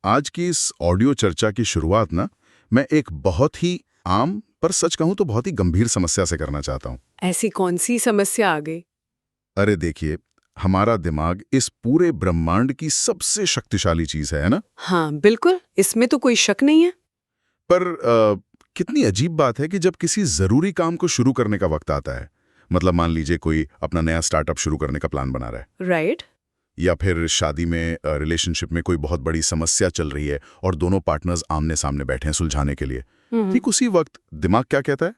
आज की इस ऑडियो चर्चा की शुरुआत ना मैं एक बहुत ही आम पर सच कहूं तो बहुत ही गंभीर समस्या से करना चाहता हूं। ऐसी कौन सी समस्या आ गई? अरे देखिए, हमारा दिमाग इस पूरे ब्रह्मांड की सबसे शक्तिशाली चीज है ना? हाँ बिल्कुल, इसमें तो कोई शक नहीं है। पर कितनी अजीब बात है कि जब किसी जरूरी काम को शुरू करने का वक्त आता है, मतलब मान लीजिए कोई अपना नया स्टार्टअप शुरू करने का प्लान बना रहा है, राइट। या फिर शादी में रिलेशनशिप में कोई बहुत बड़ी समस्या चल रही है और दोनों पार्टनर्स आमने सामने बैठे हैं सुलझाने के लिए, ठीक उसी वक्त दिमाग क्या कहता है?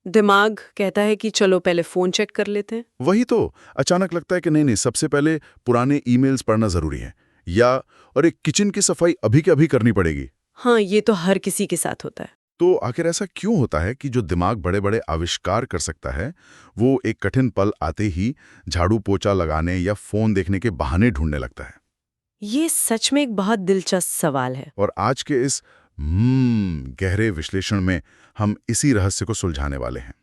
दिमाग कहता है कि चलो पहले फोन चेक कर लेते हैं। वही तो, अचानक लगता है कि नहीं नहीं, सबसे पहले पुराने ईमेल्स पढ़ना जरूरी है, या और एक किचन की सफाई अभी के अभी करनी पड़ेगी। हाँ, ये तो हर किसी के साथ होता है। तो आखिर ऐसा क्यों होता है कि जो दिमाग बड़े बड़े आविष्कार कर सकता है, वो एक कठिन पल आते ही झाड़ू पोछा लगाने या फोन देखने के बहाने ढूंढने लगता है? ये सच में एक बहुत दिलचस्प सवाल है। और आज के इस गहरे विश्लेषण में हम इसी रहस्य को सुलझाने वाले हैं।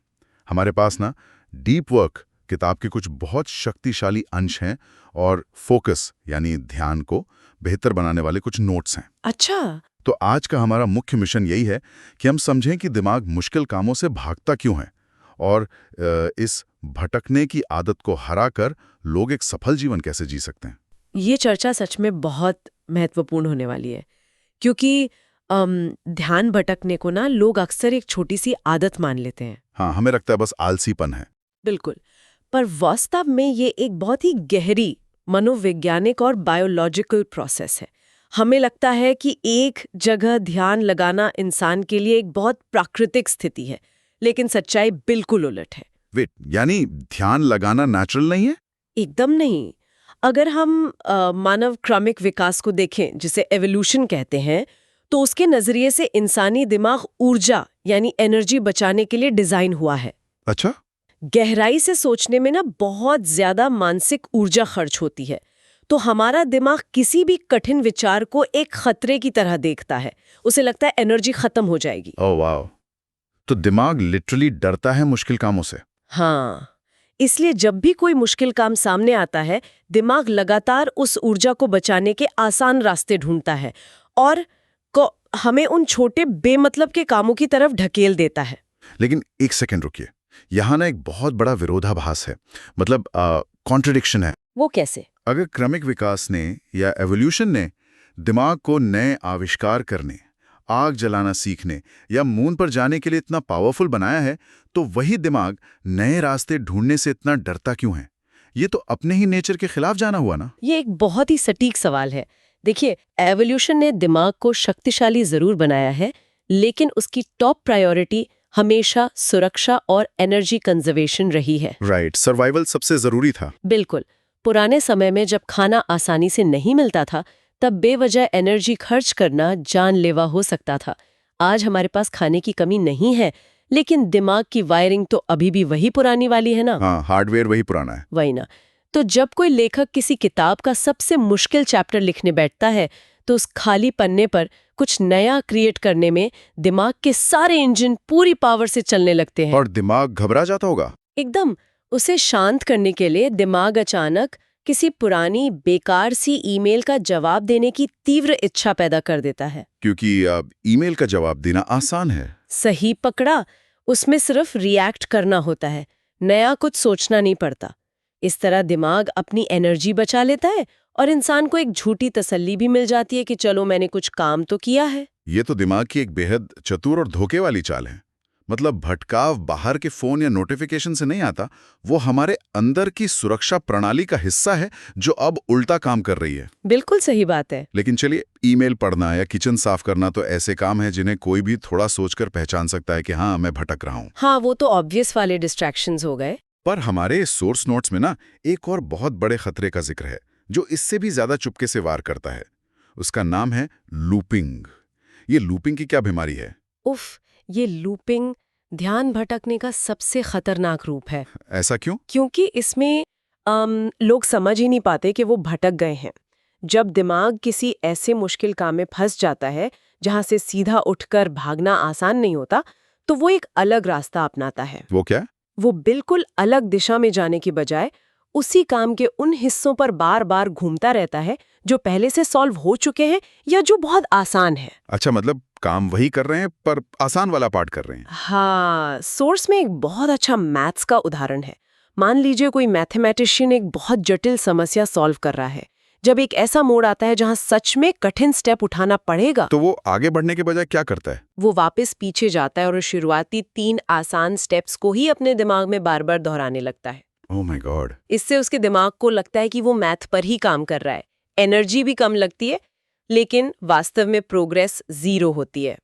हमारे पास ना डीप वर्क किताब के कुछ बहुत शक्तिशाली अंश हैं और फोकस यानी ध्यान को बेहतर बनाने वाले कुछ नोट्स हैं। अच्छा। तो आज का हमारा मुख्य मिशन यही है कि हम समझें कि दिमाग मुश्किल कामों से भागता क्यों है, और इस भटकने की आदत को हराकर लोग एक सफल जीवन कैसे जी सकते हैं। ये चर्चा सच में बहुत महत्वपूर्ण होने वाली है, क्योंकि ध्यान भटकने को ना लोग अक्सर एक छोटी सी आदत मान लेते हैं। हाँ, हमें लगता है बस आलसीपन है। बिल्कुल। पर वास्तव में ये एक बहुत ही गहरी मनोवैज्ञानिक और बायोलॉजिकल प्रोसेस है। हमें लगता है कि एक जगह ध्यान लगाना इंसान के लिए एक बहुत प्राकृतिक स्थिति है, लेकिन सच्चाई बिल्कुल उलट है। वेट, यानी ध्यान लगाना नेचुरल नहीं है? एकदम नहीं। अगर हम मानव क्रमिक विकास को देखें, जिसे एवोल्यूशन कहते हैं, तो उसके नजरिए से इंसानी दिमाग ऊर्जा यानी एनर्जी बचाने के लिए डिजाइन हुआ है। अच्छा। गहराई से सोचने में ना बहुत ज्यादा मानसिक ऊर्जा खर्च होती है, तो हमारा दिमाग किसी भी कठिन विचार को एक खतरे की तरह देखता है। उसे लगता है एनर्जी खत्म हो जाएगी। ओह वाह, तो दिमाग लिटरली डरता है मुश्किल कामों से। हाँ, इसलिए जब भी कोई मुश्किल काम सामने आता है, दिमाग लगातार उस ऊर्जा को बचाने के आसान रास्ते ढूंढता है और हमें उन छोटे बेमतलब के कामों की तरफ ढकेल देता है। लेकिन एक सेकंड रुकिए, यहाँ ना एक बहुत बड़ा विरोधाभास है, मतलब कॉन्ट्रडिक्शन है। वो कैसे? अगर क्रमिक विकास ने या एवोल्यूशन ने दिमाग को नए आविष्कार करने, आग जलाना सीखने या मून पर जाने के लिए इतना पावरफुल बनाया है, तो वही दिमाग नए रास्ते ढूंढने से इतना डरता क्यों है? ये तो अपने ही नेचर के खिलाफ जाना हुआ ना। ये एक बहुत ही सटीक सवाल है। देखिए, एवोल्यूशन ने दिमाग को शक्तिशाली जरूर बनाया है, लेकिन उसकी टॉप प्रायोरिटी हमेशा सुरक्षा और एनर्जी कंजर्वेशन रही है। राइट, सर्वाइवल सबसे जरूरी था। बिल्कुल। पुराने समय में जब खाना आसानी से नहीं मिलता था, तब बेवजह एनर्जी खर्च करना जानलेवा हो सकता था। आज हमारे पास खाने की कमी नहीं है, लेकिन दिमाग की वायरिंग तो अभी भी वही पुरानी वाली है ना। हाँ, हार्डवेयर वही पुराना है। वही ना। तो जब कोई लेखक किसी किताब का सबसे मुश्किल चैप्टर लिखने बैठता है, तो उस खाली पन्ने पर कुछ नया क्रिएट करने में दिमाग के सारे इंजन पूरी पावर से चलने लगते हैं। और दिमाग घबरा जाता होगा। एकदम। उसे शांत करने के लिए दिमाग अचानक किसी पुरानी बेकार सी ईमेल का जवाब देने की तीव्र इच्छा पैदा कर देता है। क्योंकि ईमेल का जवाब देना आसान है। सही पकड़ा। उसमें सिर्फ रिएक्ट करना होता है, नया कुछ सोचना नहीं पड़ता। इस तरह दिमाग अपनी एनर्जी बचा लेता है और इंसान को एक झूठी तसल्ली भी मिल जाती है कि चलो मैंने कुछ काम तो किया है। ये तो दिमाग की एक बेहद चतुर और धोखे वाली चाल है। मतलब भटकाव बाहर के फोन या नोटिफिकेशन से नहीं आता, वो हमारे अंदर की सुरक्षा प्रणाली का हिस्सा है जो अब उल्टा काम कर रही है। बिल्कुल सही बात है। लेकिन चलिए, ईमेल पढ़ना या किचन साफ करना तो ऐसे काम है जिन्हें कोई भी थोड़ा सोचकर पहचान सकता है कि हाँ, मैं भटक रहा हूँ। हाँ, वो तो ऑब्वियस वाले डिस्ट्रैक्शंस हो गए। पर हमारे सोर्स नोट्स में ना एक और बहुत बड़े खतरे का जिक्र है जो इससे भी ज्यादा चुपके से वार करता है। उसका नाम है लूपिंग। ये लूपिंग की क्या बीमारी है? उफ, ये लूपिंग ध्यान भटकने का सबसे खतरनाक रूप है। ऐसा क्यों? क्योंकि इसमें लोग समझ ही नहीं पाते कि वो भटक गए हैं। जब दिमाग किसी ऐसे मुश्किल काम में फंस जाता है जहां से सीधा उठकर भागना आसान नहीं होता, तो वो एक अलग रास्ता अपनाता है। वो क्या? वो बिल्कुल अलग दिशा में जाने की बजाय उसी काम के उन हिस्सों पर बार बार घूमता रहता है जो पहले से सॉल्व हो चुके हैं या जो बहुत आसान है। अच्छा, मतलब काम वही कर रहे हैं पर आसान वाला पार्ट कर रहे हैं। हाँ, सोर्स में एक बहुत अच्छा मैथ्स का उदाहरण है। मान लीजिए कोई मैथमेटिशियन एक बहुत जटिल समस्या सॉल्व कर रहा है। जब एक ऐसा मोड़ आता है जहां सच में कठिन स्टेप उठाना पड़ेगा, तो वो आगे बढ़ने के बजाय क्या करता है? वो वापस पीछे जाता है और शुरुआती 3 आसान स्टेप्स को ही अपने दिमाग में बार बार दोहराने लगता है। Oh my God. इससे उसके दिमाग को लगता है कि वो मैथ पर ही काम कर रहा है। एनर्जी भी कम लगती है, लेकिन वास्तव में प्रोग्रेस 0 होती है।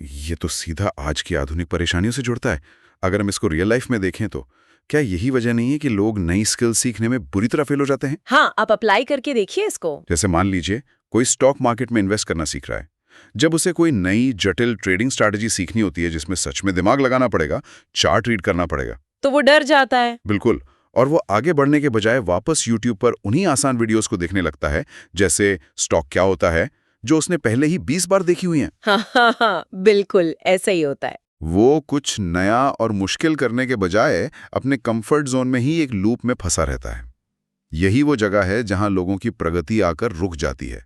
ये तो सीधा आज की आधुनिक परेशानियों से जुड़ता है। अगर हम इसको रियल लाइफ में देखें तो क्या यही वजह नहीं है कि लोग नई स्किल सीखने में बुरी तरह फेल हो जाते हैं? हाँ, आप अप्लाई करके देखिए इसको। जैसे मान लीजिए कोई स्टॉक मार्केट में इन्वेस्ट करना सीख रहा है। जब उसे कोई नई जटिल ट्रेडिंग स्ट्रैटेजी सीखनी होती है जिसमें सच में दिमाग लगाना पड़ेगा, चार्ट रीड करना पड़ेगा, तो वो डर जाता है। बिल्कुल, और वो आगे बढ़ने के बजाय वापस यूट्यूब पर उन्हीं आसान वीडियोस को देखने लगता है, जैसे स्टॉक क्या होता है, जो उसने पहले ही 20 बार देखी हुई हैं। हाँ, बिल्कुल ऐसा ही होता है। वो कुछ नया और मुश्किल करने के बजाय अपने कंफर्ट जोन में ही एक लूप में फंसा रहता है। यही वो जगह है जहां लोगों की प्रगति आकर रुक जाती है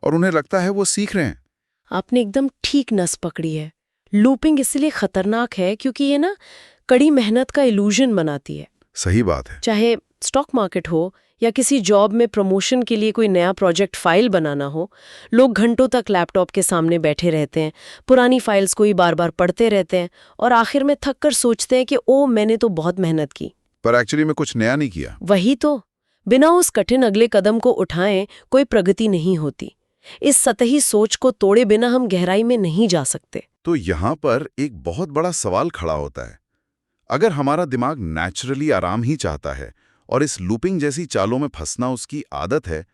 और उन्हें लगता है वो सीख रहे हैं। आपने एकदम ठीक नस पकड़ी है। लूपिंग इसलिए खतरनाक है क्योंकि ये ना कड़ी मेहनत का इल्यूजन बनाती है। सही बात है। चाहे स्टॉक मार्केट हो या किसी जॉब में प्रमोशन के लिए कोई नया प्रोजेक्ट फाइल बनाना हो, लोग घंटों तक लैपटॉप के सामने बैठे रहते हैं, पुरानी फाइल्स को ही बार बार पढ़ते रहते हैं और आखिर में थक कर सोचते हैं कि ओ, मैंने तो बहुत मेहनत की, पर एक्चुअली में कुछ नया नहीं किया। वही तो, बिना उस कठिन अगले कदम को उठाए कोई प्रगति नहीं होती। इस सतही सोच को तोड़े बिना हम गहराई में नहीं जा सकते। तो यहाँ पर एक बहुत बड़ा सवाल खड़ा होता है। अगर हमारा दिमाग नेचुरली आराम ही चाहता है और इस लूपिंग जैसी चालों में फंसना उसकी आदत है,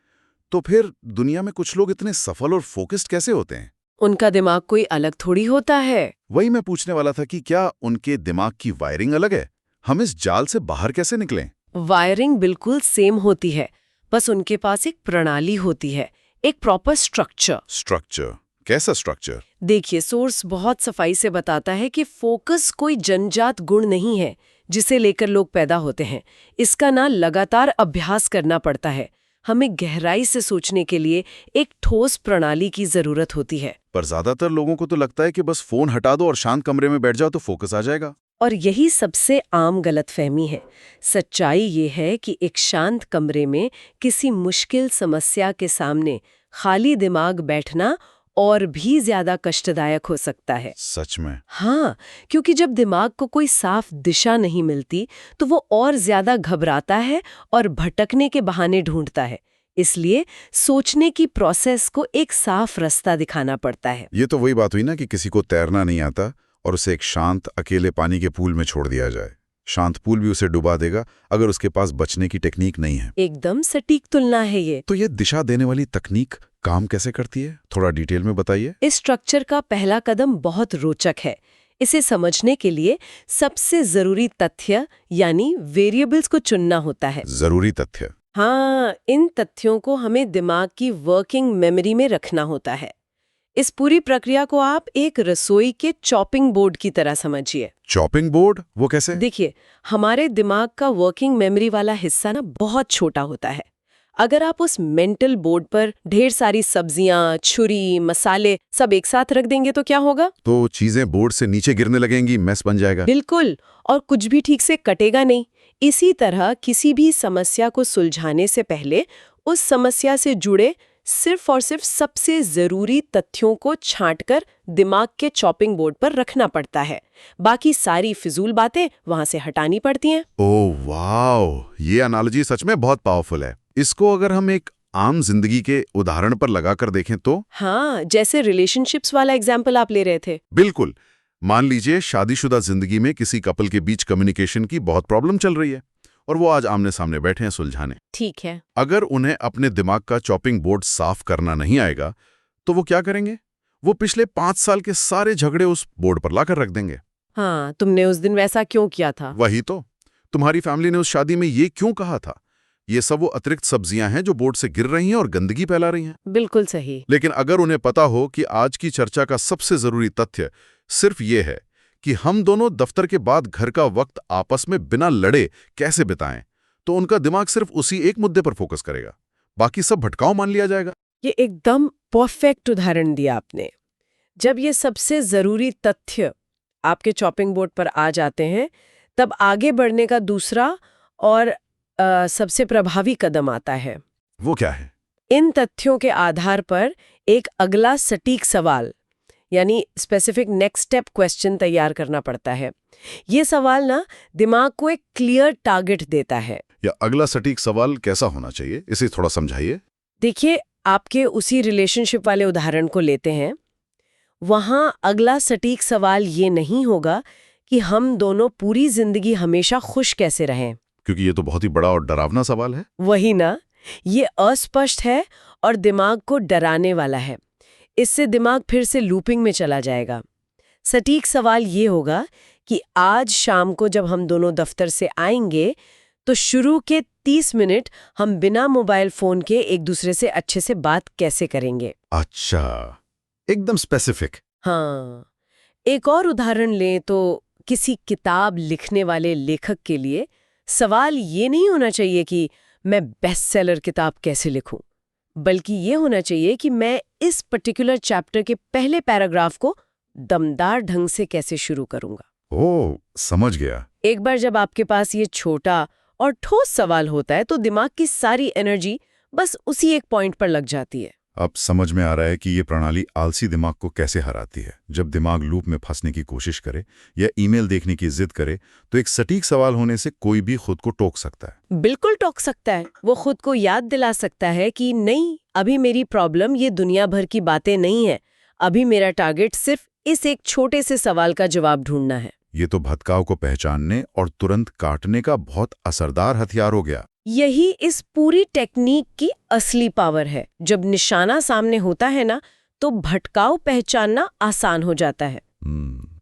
तो फिर दुनिया में कुछ लोग इतने सफल और फोकस्ड कैसे होते हैं? उनका दिमाग कोई अलग थोड़ी होता है। वही मैं पूछने वाला था कि क्या उनके दिमाग की वायरिंग अलग है? हम इस जाल से बाहर कैसे निकलें? वायरिंग बिल्कुल सेम होती है, बस उनके पास एक प्रणाली होती है, एक प्रॉपर स्ट्रक्चर। स्ट्रक्चर? कैसा स्ट्रक्चर? देखिए, सोर्स बहुत सफाई से बताता है कि फोकस कोई जन्मजात गुण नहीं है जिसे लेकर लोग पैदा होते हैं। इसका ना लगातार अभ्यास करना पड़ता है। हमें गहराई से सोचने के लिए एक ठोस प्रणाली की जरूरत होती है। पर ज्यादातर लोगों को तो लगता है कि बस फोन हटा दो और शांत कमरे में बैठ जाओ तो फोकस आ जाएगा। और यही सबसे आम गलतफहमी है। सच्चाई ये है कि एक शांत कमरे में किसी मुश्किल समस्या के सामने खाली दिमाग बैठना और भी ज्यादा कष्टदायक हो सकता है। सच में? हाँ, क्योंकि जब दिमाग को कोई साफ दिशा नहीं मिलती तो वो और ज्यादा घबराता है और भटकने के बहाने ढूंढता है। इसलिए सोचने की प्रोसेस को एक साफ रास्ता दिखाना पड़ता है। ये तो वही बात हुई ना कि किसी को तैरना नहीं आता और उसे एक शांत अकेले पानी के पूल में छोड़ दिया जाए। शांत पूल भी उसे डुबा देगा अगर उसके पास बचने की टेक्निक नहीं है। एकदम सटीक तुलना है ये। तो ये दिशा देने वाली तकनीक काम कैसे करती है? थोड़ा डिटेल में बताइए। इस स्ट्रक्चर का पहला कदम बहुत रोचक है। इसे समझने के लिए सबसे जरूरी तथ्य यानी वेरिएबल्स को चुनना होता है। जरूरी तथ्य? हाँ, इन तथ्यों को हमें दिमाग की वर्किंग मेमोरी में रखना होता है। इस पूरी प्रक्रिया को आप एक रसोई के चॉपिंग बोर्ड की तरह समझिए। Chopping board? वो कैसे? देखिए, हमारे दिमाग का वर्किंग मेमोरी वाला हिस्सा ना बहुत छोटा होता है। अगर आप उस मेंटल बोर्ड पर ढेर सारी सब्जियां, छुरी, मसाले सब एक साथ रख देंगे तो क्या होगा? तो चीजें बोर्ड से नीचे गिरने लगेंगी, मैस बन जाएगा। बिल्कुल, और कुछ भी ठीक से कटेगा नहीं। इसी तरह किसी भी समस्या को सुलझाने से पहले उस समस्या से जुड़े सिर्फ और सिर्फ सबसे जरूरी तथ्यों को छांटकर दिमाग के चॉपिंग बोर्ड पर रखना पड़ता है। बाकी सारी फिजूल बातें वहां से हटानी पड़ती हैं। ओह वाह, ये एनालॉजी सच में बहुत पावरफुल है। इसको अगर हम एक आम जिंदगी के उदाहरण पर लगाकर देखें तो? हाँ, जैसे रिलेशनशिप्स वाला एग्जाम्पल आप ले रहे थे। बिल्कुल। मान लीजिए शादीशुदा जिंदगी में किसी कपल के बीच कम्युनिकेशन की बहुत प्रॉब्लम चल रही है और वो आज आमने सामने बैठे हैं सुलझाने। ठीक है। अगर उन्हें अपने दिमाग का चॉपिंग बोर्ड साफ करना नहीं आएगा तो वो क्या करेंगे? वो पिछले 5 साल के सारे झगड़े उस बोर्ड पर लाकर रख देंगे। हाँ, तुमने उस दिन वैसा क्यों किया था? वही तो, तुम्हारी फैमिली ने उस शादी में ये क्यों कहा था? ये सब वो अतिरिक्त सब्जियां हैं जो बोर्ड से गिर रही हैं और गंदगी फैला रही हैं। बिल्कुल सही। लेकिन अगर उन्हें पता हो कि आज की चर्चा का सबसे जरूरी तथ्य सिर्फ ये है कि हम दोनों दफ्तर के बाद घर का वक्त आपस में बिना लड़े कैसे बिताएं, तो उनका दिमाग सिर्फ उसी एक मुद्दे पर फोकस करेगा, बाकी सब भटकाव मान लिया जाएगा। ये एकदम परफेक्ट उदाहरण दिया आपने। जब ये सबसे जरूरी तथ्य आपके चॉपिंग बोर्ड पर आ जाते हैं, तब आगे बढ़ने का दूसरा और सबसे प्रभावी कदम आता है। वो क्या है? इन तथ्यों के आधार पर एक अगला सटीक सवाल यानी स्पेसिफिक नेक्स्ट स्टेप क्वेश्चन तैयार करना पड़ता है। ये सवाल ना दिमाग को एक क्लियर टारगेट देता है। या अगला सटीक सवाल कैसा होना चाहिए, इसे थोड़ा समझाइए। देखिए, आपके उसी रिलेशनशिप वाले उदाहरण को लेते हैं। वहां अगला सटीक सवाल ये नहीं होगा कि हम दोनों पूरी जिंदगी हमेशा खुश कैसे रहें, क्योंकि ये तो बहुत ही बड़ा और डरावना सवाल है। वही ना, ये अस्पष्ट है और दिमाग को डराने वाला है। इससे दिमाग फिर से लूपिंग में चला जाएगा। सटीक सवाल ये होगा कि आज शाम को जब हम दोनों दफ्तर से आएंगे तो शुरू के 30 मिनट हम बिना मोबाइल फोन के एक दूसरे से अच्छे से बात कैसे करेंगे। अच्छा, एकदम स्पेसिफिक। हाँ, एक और उदाहरण लें तो किसी किताब लिखने वाले लेखक के लिए सवाल ये नहीं होना चाहिए कि मैं बेस्ट सेलर किताब कैसे लिखूं, बल्कि ये होना चाहिए कि मैं इस पर्टिकुलर चैप्टर के पहले पैराग्राफ को दमदार ढंग से कैसे शुरू करूंगा। ओह, समझ गया। एक बार जब आपके पास ये छोटा और ठोस सवाल होता है तो दिमाग की सारी एनर्जी बस उसी एक पॉइंट पर लग जाती है। अब समझ में आ रहा है कि ये प्रणाली आलसी दिमाग को कैसे हराती है। जब दिमाग लूप में फंसने की कोशिश करे या ईमेल देखने की जिद करे, तो एक सटीक सवाल होने से कोई भी खुद को टोक सकता है। बिल्कुल टोक सकता है। वो खुद को याद दिला सकता है कि नहीं, अभी मेरी प्रॉब्लम ये दुनिया भर की बातें नहीं है, अभी मेरा टारगेट सिर्फ इस एक छोटे से सवाल का जवाब ढूंढना है। ये तो भटकाव को पहचानने और तुरंत काटने का बहुत असरदार हथियार हो गया। यही इस पूरी टेक्निक की असली पावर है। जब निशाना सामने होता है ना, तो भटकाव पहचानना आसान हो जाता है।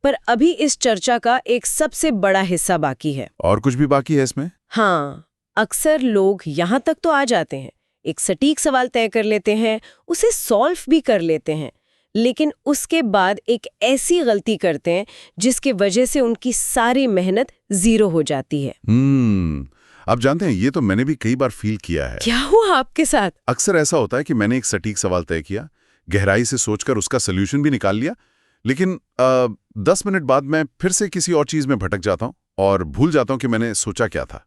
पर अभी इस चर्चा का एक सबसे बड़ा हिस्सा बाकी है। और कुछ भी बाकी है इसमें? हाँ, अक्सर लोग यहाँ तक तो आ जाते हैं, एक सटीक सवाल तय कर लेते हैं, उसे सॉल्व भी कर लेते हैं, लेकिन उसके बाद एक ऐसी गलती करते हैं जिसकी वजह से उनकी सारी मेहनत जीरो हो जाती है। आप जानते हैं, ये तो मैंने भी कई बार फील किया है। क्या हुआ आपके साथ? अक्सर ऐसा होता है कि मैंने एक सटीक सवाल तय किया, गहराई से सोचकर उसका सल्यूशन भी निकाल लिया, लेकिन 10 मिनट बाद मैं फिर से किसी और चीज में भटक जाता हूँ और भूल जाता हूँ कि मैंने सोचा क्या था।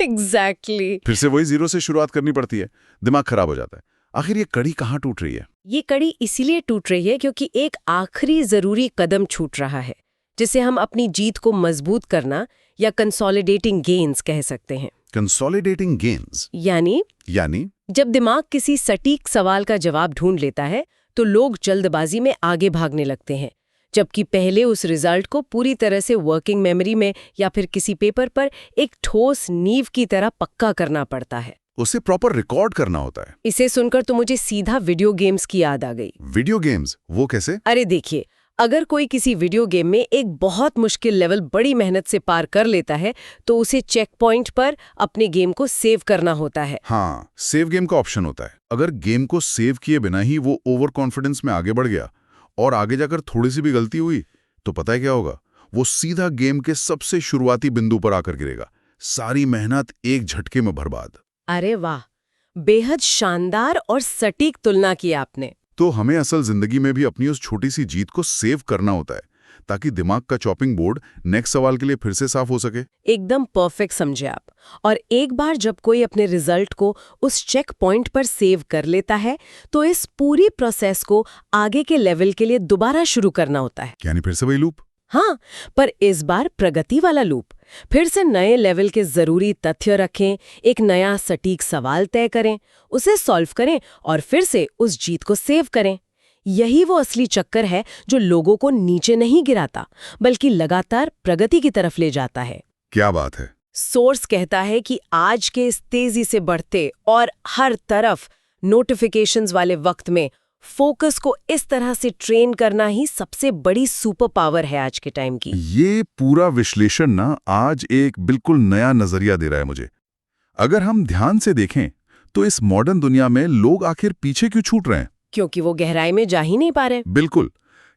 Exactly. फिर से वही जीरो से शुरुआत करनी पड़ती है, दिमाग खराब हो जाता है। आखिर ये कड़ी कहाँ टूट रही है? ये कड़ी इसीलिए टूट रही है क्योंकि एक आखिरी जरूरी कदम छूट रहा है, जिसे हम अपनी जीत को मजबूत करना या कंसोलिडेटिंग गेन्स कह सकते हैं। कंसोलिडेटिंग गेन्स यानी जब दिमाग किसी सटीक सवाल का जवाब ढूंढ लेता है तो लोग जल्दबाजी में आगे भागने लगते हैं, जबकि पहले उस रिजल्ट को पूरी तरह से वर्किंग मेमोरी में या फिर किसी पेपर पर एक ठोस नींव की तरह पक्का करना पड़ता है। उसे प्रॉपर रिकॉर्ड करना होता है। इसे सुनकर तो मुझे सीधा वीडियो गेम्स की याद आ गई। Video games? वो कैसे? अरे देखिए, अगर कोई किसी वीडियो गेम में एक बहुत मुश्किल लेवल बड़ी मेहनत से पार कर लेता है तो उसे चेक पॉइंट पर अपने गेम को सेव करना होता है। हाँ, सेव गेम का ऑप्शन होता है। अगर गेम को सेव किए बिना ही वो ओवर कॉन्फिडेंस में आगे बढ़ गया और आगे जाकर थोड़ी सी भी गलती हुई तो पता है क्या होगा? वो सीधा गेम के सबसे शुरुआती बिंदु पर आकर गिरेगा। सारी मेहनत एक झटके में बर्बाद। अरे वाह, बेहद शानदार और सटीक तुलना की आपने। तो हमें असल जिंदगी में भी अपनी उस छोटी सी जीत को सेव करना होता है ताकि दिमाग का चॉपिंग बोर्ड नेक्स्ट सवाल के लिए फिर से साफ हो सके। एकदम परफेक्ट समझे आप। और एक बार जब कोई अपने रिजल्ट को उस चेक पॉइंट पर सेव कर लेता है तो इस पूरी प्रोसेस को आगे के लेवल के लिए दोबारा शुरू करना होता है। यानी फिर से वही लूप? हाँ, पर इस बार प्रगति वाला लूप। फिर से नए लेवल के जरूरी तथ्य रखें, एक नया सटीक सवाल तय करें, उसे सॉल्व करें और फिर से उस जीत को सेव करें। यही वो असली चक्कर है जो लोगों को नीचे नहीं गिराता बल्कि लगातार प्रगति की तरफ ले जाता है। क्या बात है। सोर्स कहता है कि आज के इस तेजी से बढ़ते और हर तरफ नोटिफिकेशंस वाले वक्त में फोकस को इस तरह से ट्रेन करना ही सबसे बड़ी सुपर पावर है आज के टाइम की। ये पूरा विश्लेषण ना आज एक बिल्कुल नया नजरिया दे रहा है मुझे। अगर हम ध्यान से देखें तो इस मॉडर्न दुनिया में लोग आखिर पीछे क्यों छूट रहे हैं? क्योंकि वो गहराई में जा ही नहीं पा रहे। बिल्कुल।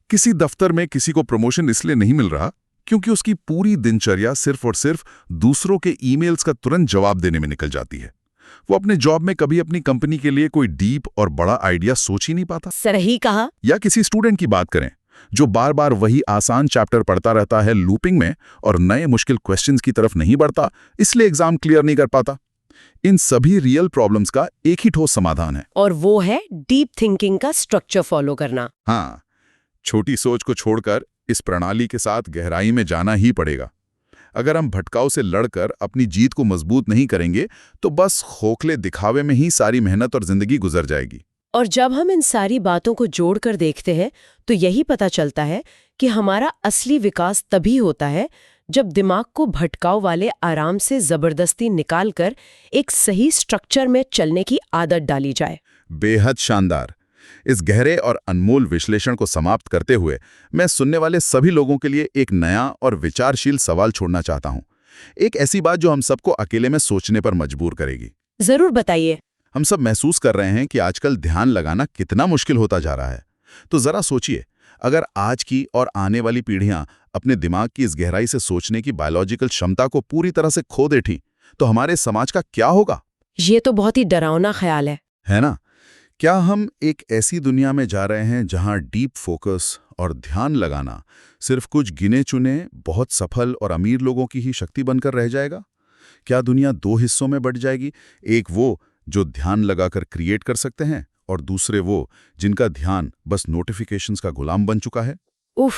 किसी दफ्तर में किसी को प्रमोशन इसलिए नहीं मिल रहा क्योंकि उसकी पूरी दिनचर्या सिर्फ और सिर्फ दूसरों के ईमेल्स का तुरंत जवाब देने में निकल जाती है। वो अपने जॉब में कभी अपनी कंपनी के लिए कोई डीप और बड़ा आइडिया सोच ही नहीं पाता। सही कहा। या किसी स्टूडेंट की बात करें जो बार बार वही आसान चैप्टर पढ़ता रहता है लूपिंग में और नए मुश्किल क्वेश्चंस की तरफ नहीं बढ़ता, इसलिए एग्जाम क्लियर नहीं कर पाता। इन सभी रियल प्रॉब्लम्स का एक ही ठोस समाधान है, और वो है डीप थिंकिंग का स्ट्रक्चर फॉलो करना। हाँ, छोटी सोच को छोड़कर इस प्रणाली के साथ गहराई में जाना ही पड़ेगा। अगर हम भटकाव से लड़कर अपनी जीत को मजबूत नहीं करेंगे तो बस खोखले दिखावे में ही सारी मेहनत और जिंदगी गुजर जाएगी। और जब हम इन सारी बातों को जोड़कर देखते हैं तो यही पता चलता है कि हमारा असली विकास तभी होता है जब दिमाग को भटकाव वाले आराम से जबरदस्ती निकालकर एक सही स्ट्रक्चर में चलने की आदत डाली जाए। बेहद शानदार। इस गहरे और अनमोल विश्लेषण को समाप्त करते हुए मैं सुनने वाले सभी लोगों के लिए एक नया और विचारशील सवाल छोड़ना चाहता हूं। एक ऐसी बात जो हम सबको अकेले में सोचने पर मजबूर करेगी। जरूर बताइए। हम सब महसूस कर रहे हैं कि आजकल ध्यान लगाना कितना मुश्किल होता जा रहा है। तो जरा सोचिए, अगर आज की और आने वाली पीढ़ियां अपने दिमाग की इस गहराई से सोचने की बायोलॉजिकल क्षमता को पूरी तरह से खो देती तो हमारे समाज का क्या होगा? ये तो बहुत ही डरावना ख्याल है ना? क्या हम एक ऐसी दुनिया में जा रहे हैं जहां डीप फोकस और ध्यान लगाना सिर्फ कुछ गिने चुने बहुत सफल और अमीर लोगों की ही शक्ति बनकर रह जाएगा? क्या दुनिया दो हिस्सों में बंट जाएगी? एक वो जो ध्यान लगाकर क्रिएट कर सकते हैं और दूसरे वो जिनका ध्यान बस नोटिफिकेशंस का गुलाम बन चुका है? उफ,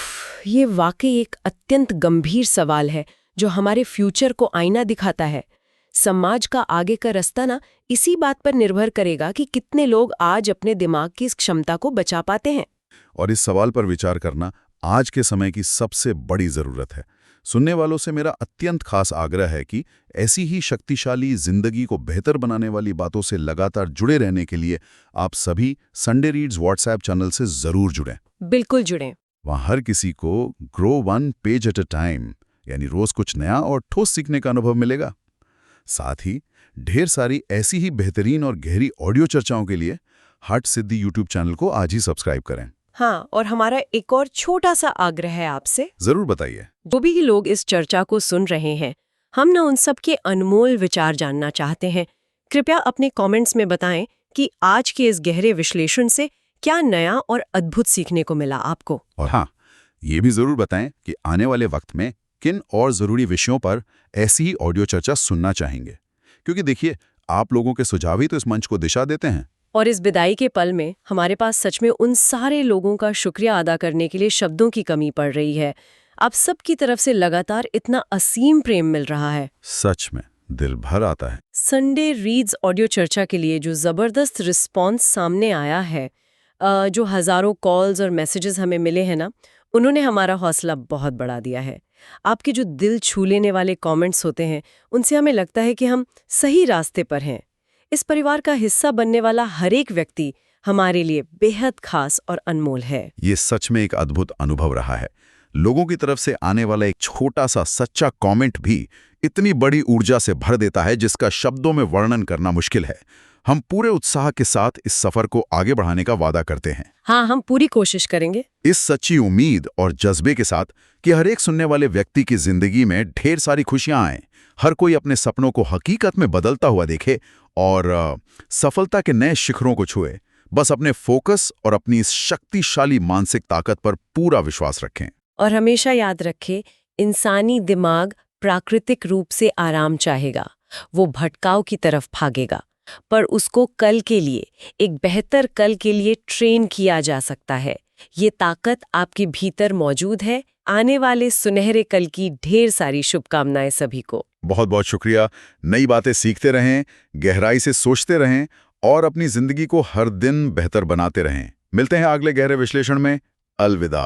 ये वाकई एक अत्यंत गंभीर सवाल है जो हमारे फ्यूचर को आईना दिखाता है। समाज का आगे का रास्ता ना इसी बात पर निर्भर करेगा कि कितने लोग आज अपने दिमाग की इस क्षमता को बचा पाते हैं। और इस सवाल पर विचार करना आज के समय की सबसे बड़ी जरूरत है। सुनने वालों से मेरा अत्यंत खास आग्रह है कि ऐसी ही शक्तिशाली जिंदगी को बेहतर बनाने वाली बातों से लगातार जुड़े रहने के लिए आप सभी संडे रीड्स व्हाट्सएप चैनल से जरूर जुड़ें। बिल्कुल जुड़ें। वहां हर किसी को grow one page at a time, यानी रोज कुछ नया और ठोस सीखने का अनुभव मिलेगा। साथ ही ढेर सारी ऐसी ही बेहतरीन और गहरी ऑडियो चर्चाओं के लिए हट सिद्धि यूट्यूब चैनल को आज ही सब्सक्राइब करें। हाँ, और हमारा एक और छोटा सा आग्रह है आपसे। जरूर बताइए। जो भी लोग इस चर्चा को सुन रहे हैं, हम ना उन सब के अनमोल विचार जानना चाहते हैं। कृपया अपने कमेंट्स में बताएं कि आज के इस गहरे विश्लेषण से क्या नया और अद्भुत सीखने को मिला आपको। और हाँ, ये भी जरूर बताएं कि आने वाले वक्त में किन और जरूरी विषयों पर ऐसी ही ऑडियो चर्चा सुनना चाहेंगे, क्योंकि देखिए, आप लोगों के सुझाव ही तो इस मंच को दिशा देते हैं। और इस विदाई के पल में हमारे पास सच में उन सारे लोगों का शुक्रिया अदा करने के लिए शब्दों की कमी पड़ रही है। आप सबकी तरफ से लगातार इतना असीम प्रेम मिल रहा है, सच में दिल भर आता है। संडे रीड्स ऑडियो चर्चा के लिए जो जबरदस्त रिस्पॉन्स सामने आया है, जो हजारों कॉल्स और मैसेजेस हमें मिले हैं ना, उन्होंने हमारा हौसला बहुत बढ़ा दिया है। आपके जो दिल छू लेने वाले कमेंट्स होते हैं, उनसे हमें लगता है कि हम सही रास्ते पर हैं। इस परिवार का हिस्सा बनने वाला हर एक व्यक्ति हमारे लिए बेहद खास और अनमोल है। ये सच में एक अद्भुत अनुभव रहा है। लोगों की तरफ से आने वाला एक छोटा सा सच्चा कमेंट भी इतनी बड़ी ऊर्जा से भर देता है जिसका शब्दों में वर्णन करना मुश्किल है। हम पूरे उत्साह के साथ इस सफर को आगे बढ़ाने का वादा करते हैं। हाँ, हम पूरी कोशिश करेंगे, इस सच्ची उम्मीद और जज्बे के साथ कि हर एक सुनने वाले व्यक्ति की जिंदगी में ढेर सारी खुशियां आएं, हर कोई अपने सपनों को हकीकत में बदलता हुआ देखे और सफलता के नए शिखरों को छुए। बस अपने फोकस और अपनी इस शक्तिशाली मानसिक ताकत पर पूरा विश्वास रखें। और हमेशा याद रखें, इंसानी दिमाग प्राकृतिक रूप से आराम चाहेगा, वो भटकाव की तरफ भागेगा, पर उसको कल के लिए, एक बेहतर कल के लिए ट्रेन किया जा सकता है। ये ताकत आपके भीतर मौजूद है। आने वाले सुनहरे कल की ढेर सारी शुभकामनाएं सभी को। बहुत बहुत शुक्रिया। नई बातें सीखते रहें, गहराई से सोचते रहें और अपनी जिंदगी को हर दिन बेहतर बनाते रहें। मिलते हैं अगले गहरे विश्लेषण में। अलविदा।